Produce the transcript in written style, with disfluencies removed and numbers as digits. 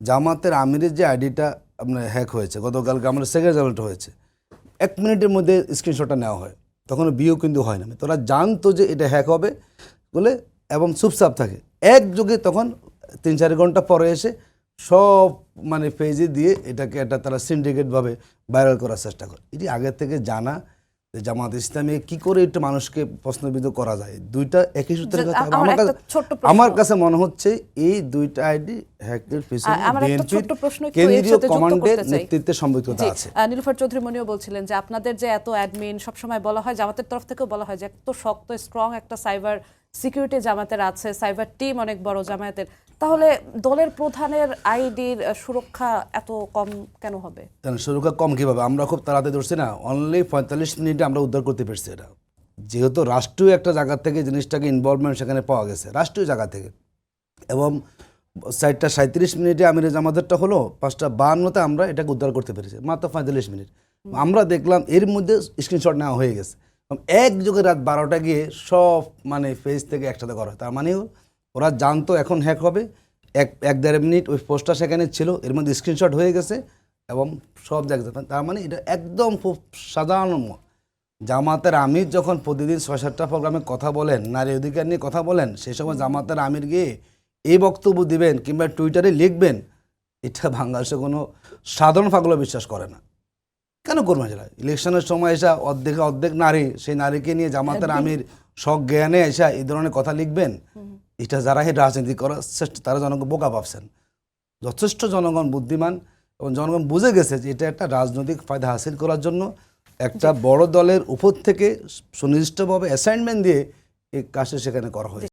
জামাতের আমিরের যে আইডিটা আপনার হ্যাক হয়েছে, গতকালকে আমাদের সেকেন্ড রেজাল্ট হয়েছে, 1 মিনিটের মধ্যে স্ক্রিনশটটা নেওয়া হয়, তখন বিয়েও কিন্তু হয় না। তোরা জানতো যে এটা হ্যাক হবে বলে এবং চুপচাপ থাকে একযোগে, তখন 3-4 ঘন্টা পরে এসে সব মানে পেজে দিয়ে এটাকে একটা তারা সিন্ডিকেটভাবে ভাইরাল করার চেষ্টা করে। এটি আগের থেকে জানা যে জামাত ইসলামী কি করে একটু মানুষকে প্রশ্নবিদ্ধ করা যায়। দুইটা একই সূত্রে আমার কাছে মনে হচ্ছে এই দুইটা আইডি হ্যাকের পিছনে বিএনপির কেন্দ্রীয় কমান্ডের নেতৃত্বে সম্পৃক্ততা আছে। নীলুফার চৌধুরী মনিও বলছিলেন যে আপনাদের যে এত অ্যাডমিন সবসময় বলা হয়, জামাতের তরফ থেকেও বলা হয় যে এত শক্ত স্ট্রং একটা সাইবার সিকিউরিটি জামাতের আছে, সাইবার টিম অনেক বড় জামায়াতের, তাহলে দলের প্রধানের আইডির সুরক্ষা এত কম কেন হবে? সুরক্ষা কম কিভাবে? আমরা খুব তাড়াতাড়ি ধরছি না, অনলি 45 মিনিটে আমরা উদ্ধার করতে পেরেছি। এটা যেহেতু রাষ্ট্রীয় একটা জায়গা থেকে জিনিসটাকে ইনভলভমেন্ট সেখানে পাওয়া গেছে, রাষ্ট্রীয় জায়গা থেকে, এবং 4:37 মিনিটে আমিরে জামাতেরটা হলো, 5:52 আমরা এটাকে উদ্ধার করতে পেরেছি, মাত্র 45 মিনিট। আমরা দেখলাম এর মধ্যে স্ক্রিনশট নেওয়া হয়ে গেছে, একযোগে রাত 12টা গিয়ে সব মানে ফেজ থেকে একসাথে করা হয়। তার মানে ওরা জানতো এখন হ্যাক হবে, 1-1.5 মিনিট ওই পোস্টটা সেখানে ছিল, এর মধ্যে স্ক্রিনশট হয়ে গেছে এবং সব জায়গায়। তার মানে এটা একদম খুব সাধারণ। জামাতের আমির যখন প্রতিদিন 6-7টা প্রোগ্রামে কথা বলেন, নারী অধিকার নিয়ে কথা বলেন, সেই সময় জামাতের আমির গিয়ে এই বক্তব্য দিবেন কিংবা টুইটারে লিখবেন, এটা বাংলাদেশে কোনো সাধারণ পাগল বিশ্বাস করে না। কেন করবে যারা? ইলেকশনের সময় এসে অর্ধেক নারী, সেই নারীকে নিয়ে জামাতের আমির সজ্ঞানে এসে এই ধরনের কথা লিখবেন, এটা যারা এই রাজনীতি করার চেষ্টা, তারা জনগণ বোকা ভাবছেন। যথেষ্ট জনগণ বুদ্ধিমান এবং জনগণ বুঝে গেছে যে এটা একটা রাজনৈতিক ফায়দা হাসিল করার জন্য একটা বড় দলের উপর থেকে সুনির্দিষ্টভাবে অ্যাসাইনমেন্ট দিয়ে এই কাজটা সেখানে করা হয়েছে।